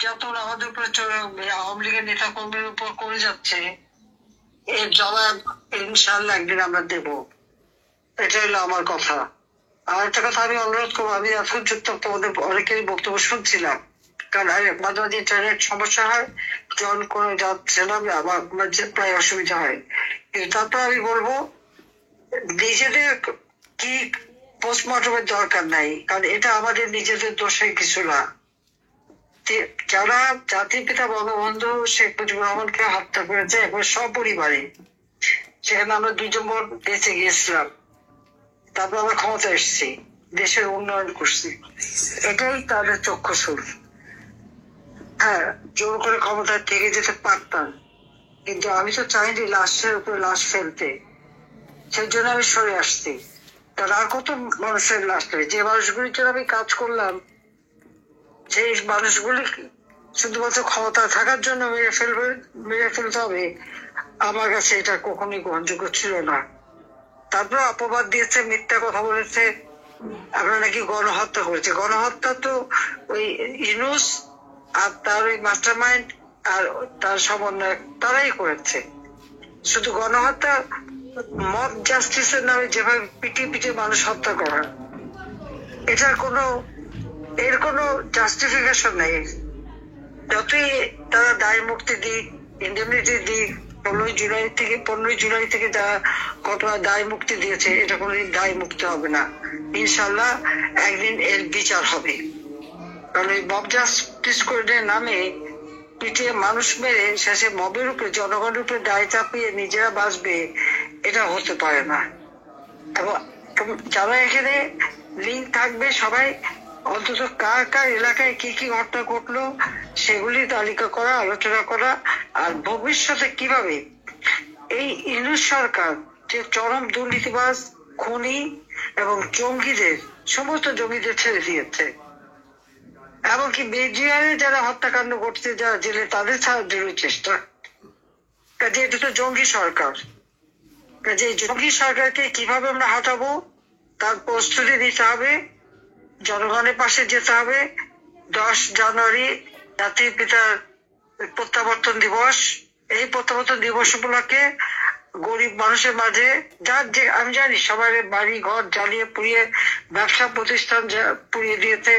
নির্যাতন আমাদের উপরে আওয়ামী লীগের নেতা কর্মীর উপর করে যাচ্ছে, এর জবাব ইনশাল্লাহ একদিন আমরা দেব। এটা হলো আমার কথা। আর একটা কথা আমি অনুরোধ করবো, আমি এখন যুক্ত তোমাদের অনেকেরই বক্তব্য শুনছিলাম, কারণ মাঝে মাঝে ইন্টারনেট সমস্যা হয়, জল করে যাচ্ছে না, আমার প্রায় অসুবিধা হয়। কিন্তু তারপর আমি বলবো, নিজেদের কি পোস্টমর্টমের দরকার নাই, কারণ এটা আমাদের নিজেদের দোষের কিছু না। যারা জাতির পিতা বঙ্গবন্ধু শেখ মুজিবুর রহমানকে হত্যা করেছে একবার সপরিবারে, সেখানে আমরা 2 নম্বর বেঁচে গিয়েছিলাম, তারপর আমরা ক্ষমতা এসেছি, দেশের উন্নয়ন করছি, এটাই তাদের চক্ষুসুর। হ্যাঁ, জোর করে ক্ষমতায় থেকে যেতে পারতাম, কিন্তু আমি তো চাইনি লাশের উপরে লাশ ফেলতে, সেই জন্য আমি সরে আসছি। কারণ আর কত মানুষের লাশ নেই, যে মানুষগুলির জন্য আমি কাজ করলাম, সেই মানুষগুলি শুধুমাত্র ক্ষমতা থাকার জন্য মেরে ফেলতে হবে, আমার কাছে এটা কখনোই গ্রহণযোগ্য ছিল না। তারপর অপবাদ দিয়েছে, মিথ্যা কথা বলেছে, আমরা নাকি গণহত্যা করেছে। গণহত্যা তো ওই ইউনূস আর তার ওই মাস্টার মাইন্ড আর তার সমন্বয়ক তারাই করেছে। শুধু গণহত্যা, মব জাস্টিসের নামে যেভাবে পিটিয়ে পিটিয়ে মানুষ হত্যা করা, এটার এর কোনো জাস্টিফিকেশন নেই। যতই তারা দায় মুক্তি দিক, ইন্ডেমনিটি দিক, 15ই জুলাই থেকে যারা কতটা দায় মুক্তি দিয়েছে, এটা কোনোদিন দায় মুক্তি হবে না। ইনশাল্লাহ একদিন এর বিচার হবে। কারণ এই মব জাস্টিস করে নামে পিটিয়ে মানুষ মেরে শেষে মবের উপরে, জনগণের উপরে দায় চাপিয়ে নিজেরা বাঁচবে, এটা হতে পারে না। এবং যারা এখানে লিঙ্ক থাকবে, সবাই অন্তত কার কার এলাকায় কি কি ঘটনা ঘটলো সেগুলি তালিকা করা, আলোচনা করা, আর ভবিষ্যতে কিভাবে এই ইউনূস সরকার যে চরম দুর্নীতিবাজ, খুনি এবং জঙ্গিদের, সমস্ত জঙ্গিদের ছেড়ে দিয়েছে, এমনকি বেজিয়ারে যারা হত্যাকাণ্ড করতে, যারা জেলে, তাদের ছাড়ার চেষ্টা, কাজে এটা তো জঙ্গি সরকার। কাজে জঙ্গি সরকারকে কিভাবে আমরা হটাবো তার প্রস্তুতি নিতে হবে, জনগণের পাশে যেতে হবে। 10 জানুয়ারি জাতির পিতার প্রত্যাবর্তন দিবস, এই প্রত্যাবর্তন দিবস উপলক্ষে গরিব মানুষের মাঝে, যার যে আমি জানি সবার বাড়ি ঘর জ্বালিয়ে পুড়িয়ে, ব্যবসা প্রতিষ্ঠান পুড়িয়ে দিয়েছে,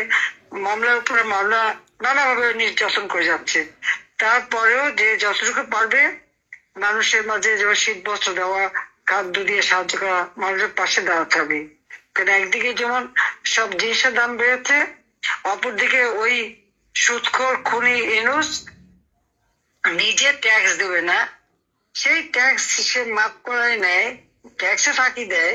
মামলার উপরে মামলা, নানাভাবে নির্যাতন করে যাচ্ছে, তারপরেও যে যতটুকু পারবে মানুষের মাঝে যেমন শীত বস্ত্র দেওয়া, খাদ্য দিয়ে সাহায্য করা, মানুষের পাশে দাঁড়াতে হবে। কারণ একদিকে যেমন সব জিনিসের দাম বেড়েছে, অপরদিকে ওই সুদখোর খুনি ইউনূস নিজে ট্যাক্স দেবে না, সেই ট্যাক্স সে মাফ করায় নেয়, ট্যাক্সে ফাঁকি দেয়,